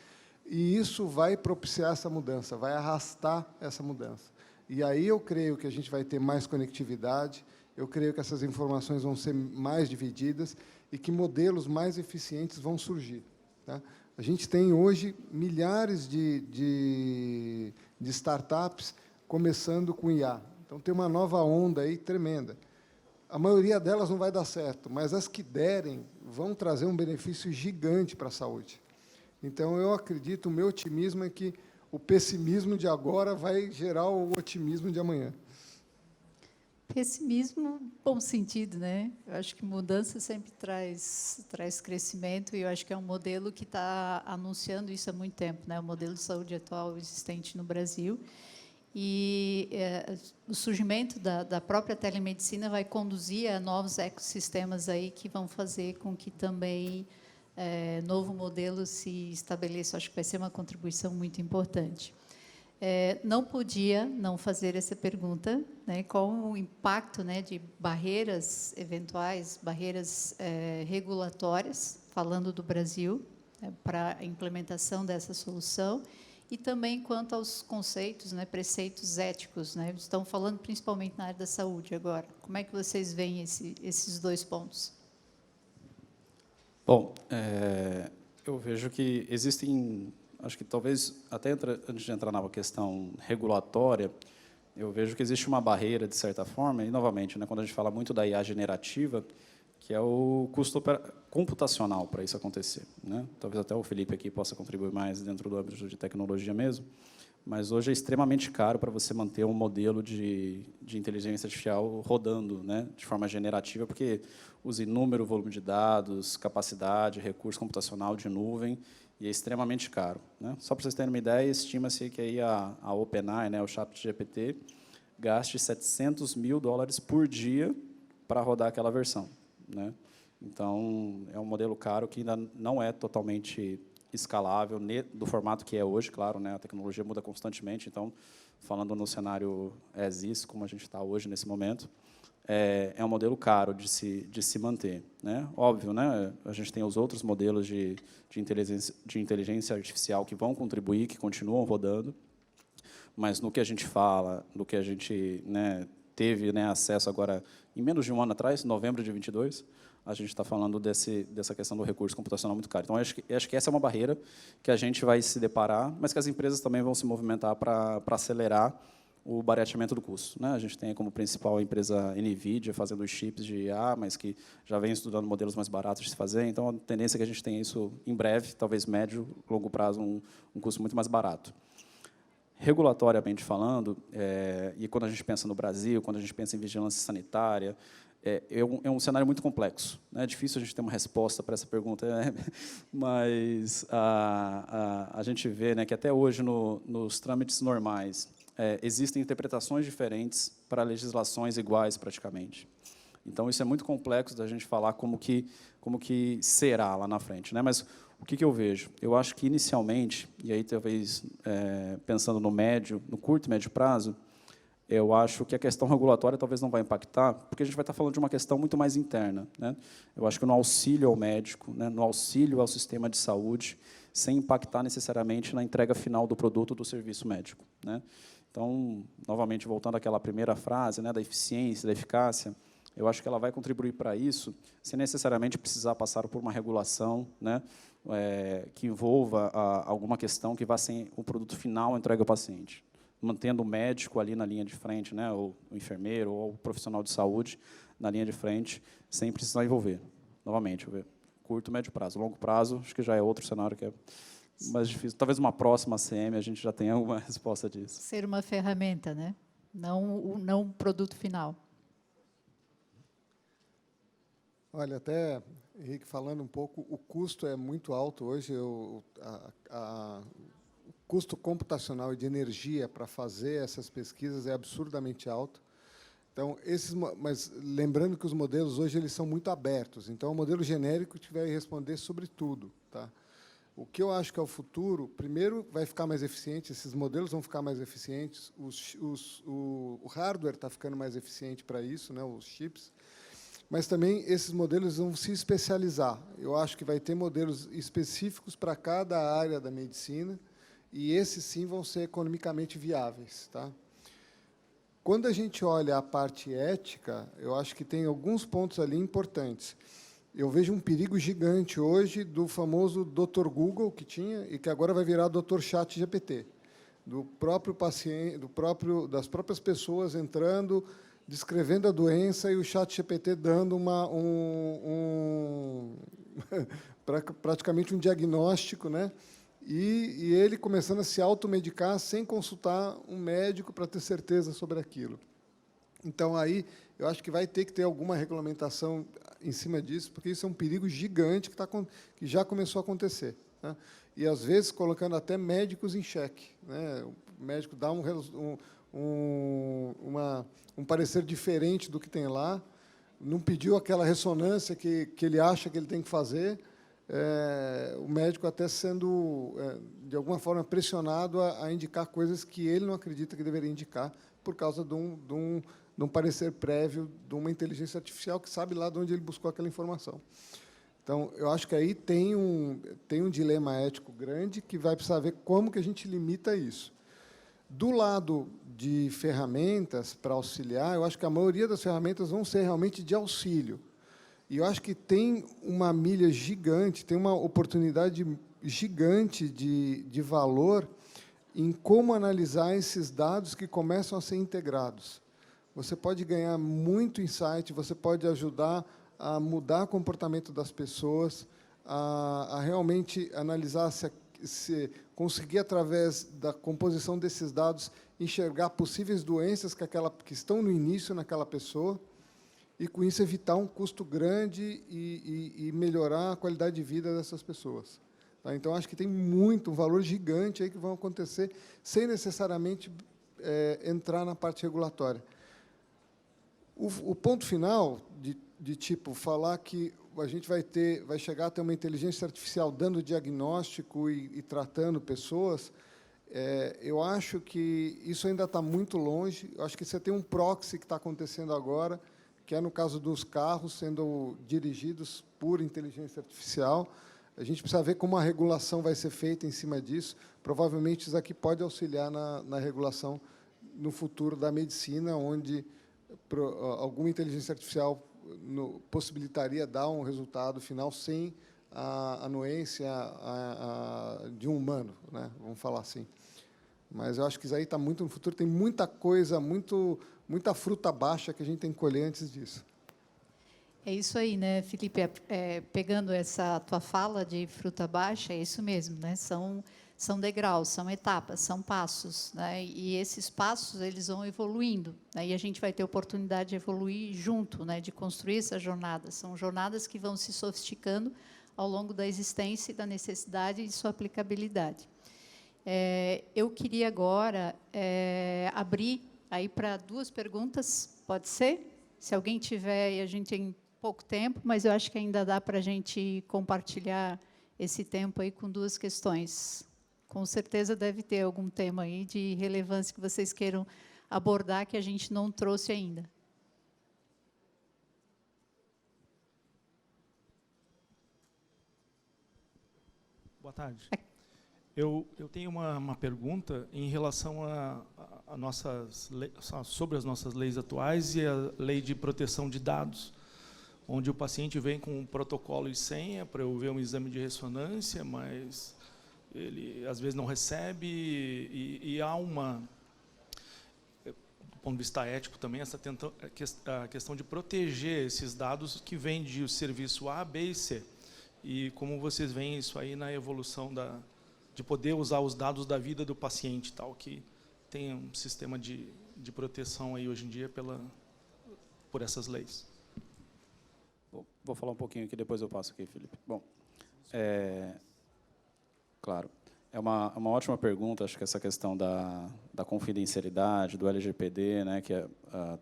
E isso vai propiciar essa mudança, vai arrastar essa mudança. E aí eu creio que a gente vai ter mais conectividade, eu creio que essas informações vão ser mais divididas e que modelos mais eficientes vão surgir. Tá? A gente tem, hoje, milhares de startups começando com IA. Então, tem uma nova onda aí tremenda. A maioria delas não vai dar certo, mas as que derem vão trazer um benefício gigante para a saúde. Então, eu acredito, o meu otimismo é que o pessimismo de agora vai gerar o otimismo de amanhã. Pessimismo, bom sentido, né? Eu acho que mudança sempre traz crescimento, e eu acho que é um modelo que está anunciando isso há muito tempo, né? O modelo de saúde atual existente no Brasil. E o surgimento da própria telemedicina vai conduzir a novos ecossistemas aí que vão fazer com que também novo modelo se estabeleça. Acho que vai ser uma contribuição muito importante. Não podia não fazer essa pergunta, né, qual o impacto, né, de barreiras eventuais, barreiras regulatórias, falando do Brasil, né, para a implementação dessa solução, e também quanto aos conceitos, né, preceitos éticos, né, estão falando principalmente na área da saúde agora. Como é que vocês veem esses 2 pontos? Bom, eu vejo que existem, acho que talvez, até antes de entrar na questão regulatória, eu vejo que existe uma barreira, de certa forma, e, novamente, né, quando a gente fala muito da IA generativa, que é o custo computacional para isso acontecer, né? Talvez até o Felipe aqui possa contribuir mais dentro do âmbito de tecnologia mesmo, mas hoje é extremamente caro para você manter um modelo de inteligência artificial rodando, né, de forma generativa, porque usa inúmero volume de dados, capacidade, recurso computacional de nuvem, e é extremamente caro, né? Só para vocês terem uma ideia, estima-se que aí a OpenAI, né, o ChatGPT, gaste $700 mil por dia para rodar aquela versão, né? Então, é um modelo caro que ainda não é totalmente escalável, do formato que é hoje, claro, né? A tecnologia muda constantemente, então, falando no cenário as is, como a gente está hoje, nesse momento, é um modelo caro de se manter, né? Óbvio, né? A gente tem os outros modelos de inteligência artificial que vão contribuir, que continuam rodando, mas no que a gente fala, no que a gente, né, teve, né, acesso agora, em menos de um ano atrás, novembro de 22, a gente está falando dessa questão do recurso computacional muito caro. Então, acho que essa é uma barreira que a gente vai se deparar, mas que as empresas também vão se movimentar para acelerar o barateamento do custo, né? A gente tem como principal a empresa NVIDIA fazendo os chips de IA, mas que já vem estudando modelos mais baratos de se fazer. Então, a tendência é que a gente tenha isso em breve, talvez médio, longo prazo, um custo muito mais barato. Regulatoriamente falando, e quando a gente pensa no Brasil, quando a gente pensa em vigilância sanitária, é um cenário muito complexo, né? É difícil a gente ter uma resposta para essa pergunta, mas a gente vê, né, que até hoje, nos trâmites normais, existem interpretações diferentes para legislações iguais, praticamente. Então, isso é muito complexo da gente falar como que será lá na frente, né? Mas o que eu vejo? Eu acho que, inicialmente, e aí talvez pensando no curto e médio prazo, eu acho que a questão regulatória talvez não vai impactar, porque a gente vai estar falando de uma questão muito mais interna, né? Eu acho que no auxílio ao médico, né, no auxílio ao sistema de saúde, sem impactar necessariamente na entrega final do produto ou do serviço médico, né? Então, novamente, voltando àquela primeira frase, né, da eficiência, da eficácia, eu acho que ela vai contribuir para isso, sem necessariamente precisar passar por uma regulação, né, que envolva alguma questão que vá ser o produto final entregue ao paciente, mantendo o médico ali na linha de frente, né, ou o enfermeiro, ou o profissional de saúde na linha de frente, sem precisar envolver. Novamente, curto, médio prazo. Longo prazo, acho que já é outro cenário que é mais difícil. Talvez uma próxima CM a gente já tenha alguma resposta disso. Ser uma ferramenta, né? Não um produto final. Olha, até, Henrique, falando um pouco, o custo é muito alto hoje. O custo computacional e de energia para fazer essas pesquisas é absurdamente alto. Então, mas lembrando que os modelos hoje eles são muito abertos. Então, é um modelo genérico que vai responder sobre tudo, tá? O que eu acho que é o futuro, primeiro, vai ficar mais eficiente, esses modelos vão ficar mais eficientes, o hardware está ficando mais eficiente para isso, né, os chips, mas também esses modelos vão se especializar. Eu acho que vai ter modelos específicos para cada área da medicina, e esses, sim, vão ser economicamente viáveis, tá? Quando a gente olha a parte ética, eu acho que tem alguns pontos ali importantes. Eu vejo um perigo gigante hoje do famoso Dr. Google que tinha e que agora vai virar Dr. ChatGPT, do próprio paciente, das próprias pessoas entrando, descrevendo a doença e o ChatGPT dando praticamente um diagnóstico, né? E ele começando a se automedicar sem consultar um médico para ter certeza sobre aquilo. Então, aí, eu acho que vai ter que ter alguma regulamentação em cima disso, porque isso é um perigo gigante que já começou a acontecer, né? E, às vezes, colocando até médicos em xeque, né? O médico dá um parecer diferente do que tem lá, não pediu aquela ressonância que ele acha que ele tem que fazer, o médico até sendo, de alguma forma, pressionado a indicar coisas que ele não acredita que deveria indicar, por causa de um parecer prévio de uma inteligência artificial que sabe lá de onde ele buscou aquela informação. Então, eu acho que aí tem um dilema ético grande que vai precisar ver como que a gente limita isso. Do lado de ferramentas para auxiliar, eu acho que a maioria das ferramentas vão ser realmente de auxílio. E eu acho que tem uma milha gigante, tem uma oportunidade gigante de valor em como analisar esses dados que começam a ser integrados. Você pode ganhar muito insight, você pode ajudar a mudar o comportamento das pessoas, a realmente analisar se conseguir, através da composição desses dados, enxergar possíveis doenças que estão no início naquela pessoa, e, com isso, evitar um custo grande e melhorar a qualidade de vida dessas pessoas. Tá? Então, acho que tem um valor gigante aí que vão acontecer sem necessariamente entrar na parte regulatória. O ponto final, de tipo, falar que a gente vai chegar a ter uma inteligência artificial dando diagnóstico e tratando pessoas, eu acho que isso ainda está muito longe. Eu acho que você tem um proxy que está acontecendo agora, que é no caso dos carros sendo dirigidos por inteligência artificial. A gente precisa ver como a regulação vai ser feita em cima disso. Provavelmente, isso aqui pode auxiliar na regulação no futuro da medicina, onde alguma inteligência artificial possibilitaria dar um resultado final sem a anuência de um humano, né? Vamos falar assim. Mas eu acho que isso aí está muito no futuro. Tem muita coisa, muita fruta baixa que a gente tem que colher antes disso. É isso aí, né, Felipe? Pegando essa tua fala de fruta baixa, é isso mesmo, né? São degraus, são etapas, são passos, né? E esses passos eles vão evoluindo, né? E a gente vai ter oportunidade de evoluir junto, né? De construir essa jornada. São jornadas que vão se sofisticando ao longo da existência e da necessidade e de sua aplicabilidade. Eu queria agora abrir aí para 2 perguntas, pode ser? Se alguém tiver, e a gente tem pouco tempo, mas eu acho que ainda dá para a gente compartilhar esse tempo aí com 2 questões. Com certeza deve ter algum tema aí de relevância que vocês queiram abordar que a gente não trouxe ainda. Boa tarde. Eu tenho uma pergunta em relação sobre as nossas leis atuais e a lei de proteção de dados, onde o paciente vem com um protocolo e senha para eu ver um exame de ressonância, mas ele às vezes não recebe e há do ponto de vista ético também, a questão de proteger esses dados que vêm de serviço A, B e C. E como vocês veem isso aí na evolução de poder usar os dados da vida do paciente, tal, que tem um sistema de proteção aí hoje em dia por essas leis. Vou falar um pouquinho aqui, depois eu passo aqui, Felipe. Bom, claro. É uma ótima pergunta. Acho que essa questão da confidencialidade, do LGPD, né, que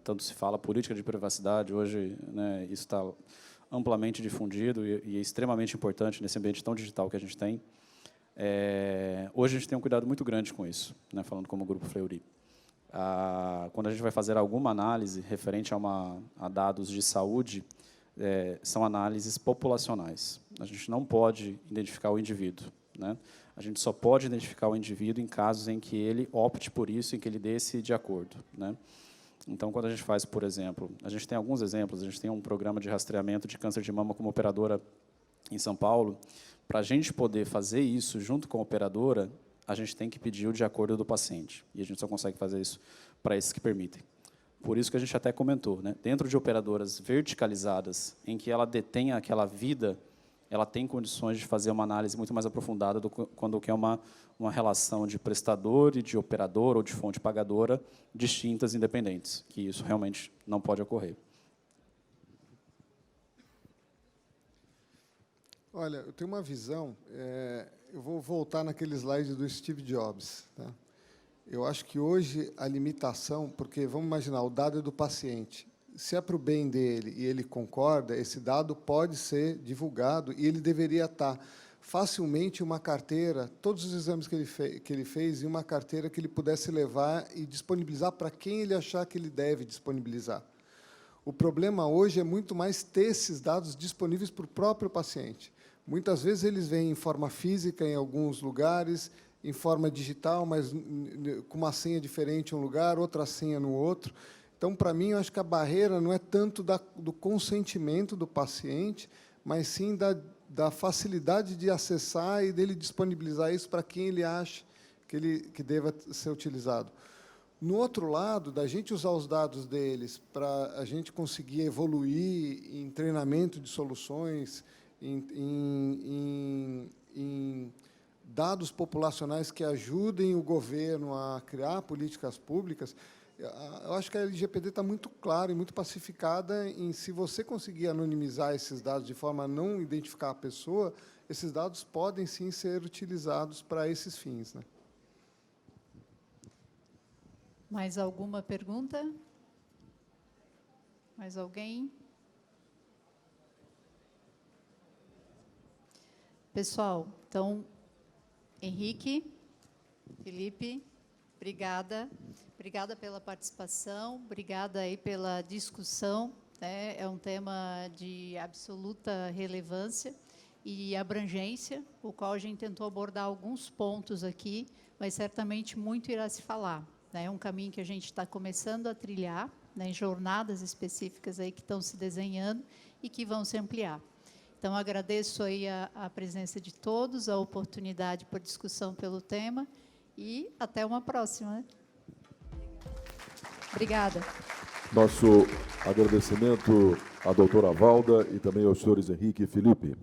tanto se fala, política de privacidade, hoje, né, isso está amplamente difundido e é extremamente importante nesse ambiente tão digital que a gente tem. Hoje a gente tem um cuidado muito grande com isso, né, falando como Grupo Fleury. Quando a gente vai fazer alguma análise referente a dados de saúde, são análises populacionais. A gente não pode identificar o indivíduo, né? A gente só pode identificar o indivíduo em casos em que ele opte por isso, em que ele dê esse de acordo, né? Então, quando a gente faz, por exemplo, a gente tem alguns exemplos, a gente tem um programa de rastreamento de câncer de mama como operadora em São Paulo. Para a gente poder fazer isso junto com a operadora, a gente tem que pedir o de acordo do paciente, e a gente só consegue fazer isso para esses que permitem. Por isso que a gente até comentou, né? Dentro de operadoras verticalizadas, em que ela detém aquela vida, ela tem condições de fazer uma análise muito mais aprofundada do que quando é uma relação de prestador e de operador ou de fonte pagadora distintas, independentes, que isso realmente não pode ocorrer. Olha, eu tenho uma visão, eu vou voltar naquele slide do Steve Jobs, tá? Eu acho que hoje a limitação, porque vamos imaginar, o dado é do paciente. Se é para o bem dele e ele concorda, esse dado pode ser divulgado e ele deveria estar facilmente em uma carteira, todos os exames que ele fez, em uma carteira que ele pudesse levar e disponibilizar para quem ele achar que ele deve disponibilizar. O problema hoje é muito mais ter esses dados disponíveis para o próprio paciente. Muitas vezes eles vêm em forma física em alguns lugares, em forma digital, mas com uma senha diferente em um lugar, outra senha no outro. Então, para mim, eu acho que a barreira não é tanto do consentimento do paciente, mas sim da facilidade de acessar e dele disponibilizar isso para quem ele acha que deva ser utilizado. No outro lado, da gente usar os dados deles para a gente conseguir evoluir em treinamento de soluções, em dados populacionais que ajudem o governo a criar políticas públicas, eu acho que a LGPD está muito clara e muito pacificada em, se você conseguir anonimizar esses dados de forma a não identificar a pessoa, esses dados podem, sim, ser utilizados para esses fins, né? Mais alguma pergunta? Mais alguém? Pessoal, então, Henrique, Felipe, obrigada. Obrigada pela participação, obrigada aí pela discussão, né? É um tema de absoluta relevância e abrangência, o qual a gente tentou abordar alguns pontos aqui, mas certamente muito irá se falar, né? É um caminho que a gente está começando a trilhar, né, em jornadas específicas aí que estão se desenhando e que vão se ampliar. Então, agradeço aí a presença de todos, a oportunidade por discussão pelo tema e até uma próxima, né? Obrigada. Nosso agradecimento à doutora Valda e também aos senhores Henrique e Felipe.